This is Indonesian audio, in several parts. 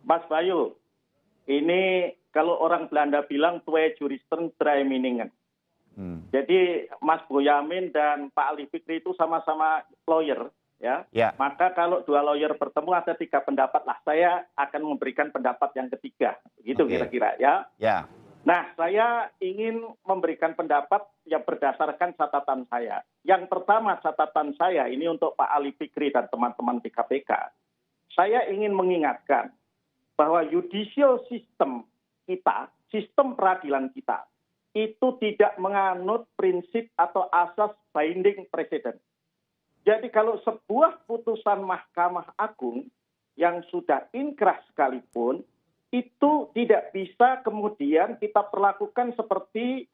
Mas Bayu, ini kalau orang Belanda bilang twee juristen dry meningen. Jadi Mas Boyamin dan Pak Ali Fikri itu sama-sama lawyer, ya. Maka kalau dua lawyer bertemu ada tiga pendapat lah. Saya akan memberikan pendapat yang ketiga, begitu kira-kira ya. Nah, saya ingin memberikan pendapat yang berdasarkan catatan saya. Yang pertama catatan saya ini untuk Pak Ali Fikri dan teman-teman di KPK. Saya ingin mengingatkan bahwa judicial system kita, sistem peradilan kita, itu tidak menganut prinsip atau asas binding precedent. Jadi kalau sebuah putusan Mahkamah Agung yang sudah inkrah sekalipun, itu tidak bisa kemudian kita perlakukan seperti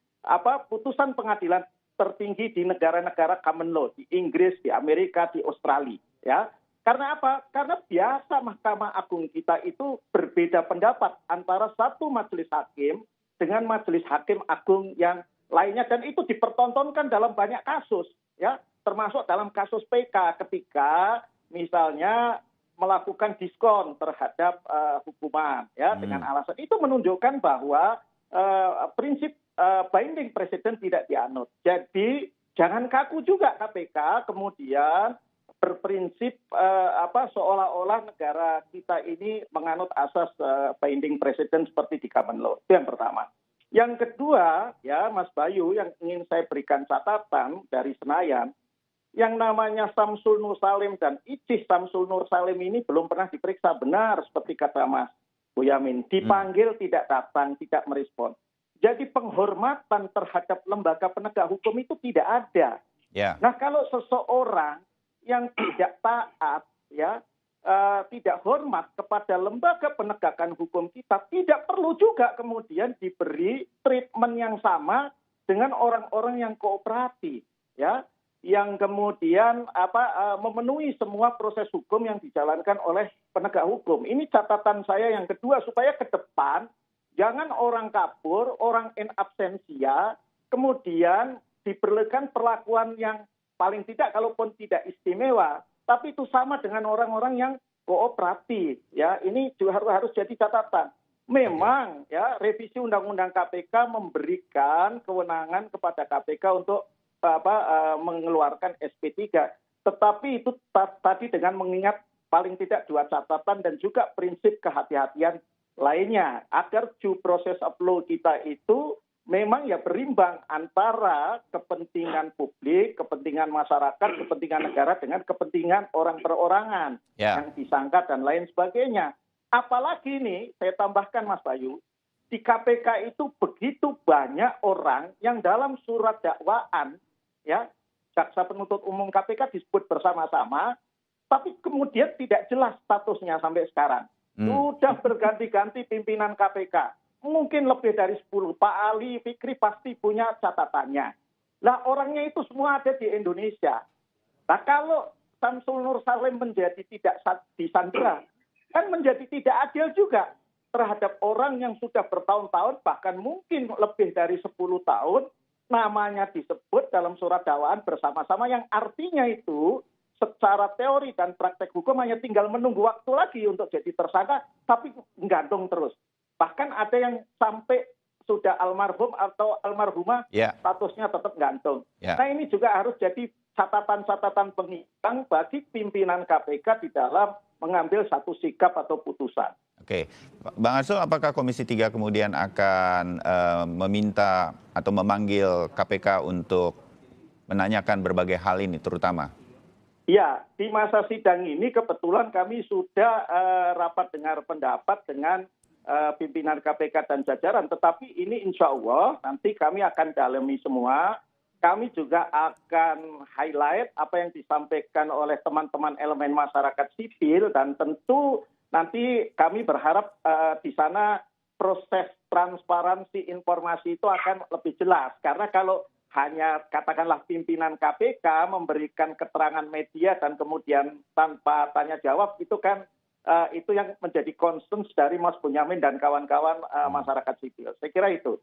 putusan pengadilan tertinggi di negara-negara common law, di Inggris, di Amerika, di Australia. Ya. Karena apa? Karena biasa Mahkamah Agung kita itu berbeda pendapat antara satu majelis hakim dengan majelis hakim agung yang lainnya, dan itu dipertontonkan dalam banyak kasus, ya, termasuk dalam kasus PK ketika misalnya melakukan diskon terhadap hukuman, ya, dengan alasan itu menunjukkan bahwa prinsip binding precedent tidak dianut. Jadi jangan kaku juga KPK kemudian berprinsip seolah-olah negara kita ini menganut asas binding precedent seperti di common law. Itu yang pertama. Yang kedua, ya Mas Bayu, yang ingin saya berikan catatan dari Senayan, yang namanya Samsul Nur Salim dan Ijih Samsul Nur Salim ini belum pernah diperiksa. Benar seperti kata Mas Boyamin, dipanggil tidak datang, tidak merespon. Jadi penghormatan terhadap lembaga penegak hukum itu tidak ada. Nah, kalau seseorang yang tidak taat, ya, tidak hormat kepada lembaga penegakan hukum kita, tidak perlu juga kemudian diberi treatment yang sama dengan orang-orang yang kooperatif, ya, yang kemudian memenuhi semua proses hukum yang dijalankan oleh penegak hukum. Ini catatan saya yang kedua, supaya ke depan jangan orang kabur, orang in absentia, kemudian diperlukan perlakuan yang paling tidak kalaupun tidak istimewa, tapi itu sama dengan orang-orang yang kooperatif. Ya, ini juga harus jadi catatan. Memang ya revisi Undang-Undang KPK memberikan kewenangan kepada KPK untuk mengeluarkan SP3. Tetapi itu tadi dengan mengingat paling tidak dua catatan dan juga prinsip kehati-hatian lainnya agar due process of law kita itu memang ya berimbang antara kepentingan publik, kepentingan masyarakat, kepentingan negara dengan kepentingan orang perorangan yang disangka dan lain sebagainya. Apalagi nih, saya tambahkan Mas Bayu, di KPK itu begitu banyak orang yang dalam surat dakwaan, ya, jaksa penuntut umum KPK disebut bersama-sama, tapi kemudian tidak jelas statusnya sampai sekarang. Sudah berganti-ganti pimpinan KPK. Mungkin lebih dari 10. Pak Ali Fikri pasti punya catatannya. Nah, orangnya itu semua ada di Indonesia. Nah, kalau Samsul Nur Salim menjadi tidak disandera, kan menjadi tidak adil juga terhadap orang yang sudah bertahun-tahun, bahkan mungkin lebih dari 10 tahun, namanya disebut dalam surat dakwaan bersama-sama, yang artinya itu secara teori dan praktek hukum hanya tinggal menunggu waktu lagi untuk jadi tersangka, tapi gantung terus. Bahkan ada yang sampai sudah almarhum atau almarhumah statusnya tetap gantung. Nah, ini juga harus jadi catatan-catatan pengingat bagi pimpinan KPK di dalam mengambil satu sikap atau putusan. Oke, Bang Arsul, apakah Komisi 3 kemudian akan meminta atau memanggil KPK untuk menanyakan berbagai hal ini terutama? Ya, di masa sidang ini kebetulan kami sudah rapat dengar pendapat dengan pimpinan KPK dan jajaran, tetapi ini insya Allah nanti kami akan dalami semua. Kami juga akan highlight apa yang disampaikan oleh teman-teman elemen masyarakat sipil, dan tentu nanti kami berharap di sana proses transparansi informasi itu akan lebih jelas. Karena kalau hanya katakanlah pimpinan KPK memberikan keterangan media dan kemudian tanpa tanya jawab, itu kan itu yang menjadi concern dari Mas Bonyamin dan kawan-kawan masyarakat sipil. Saya kira itu.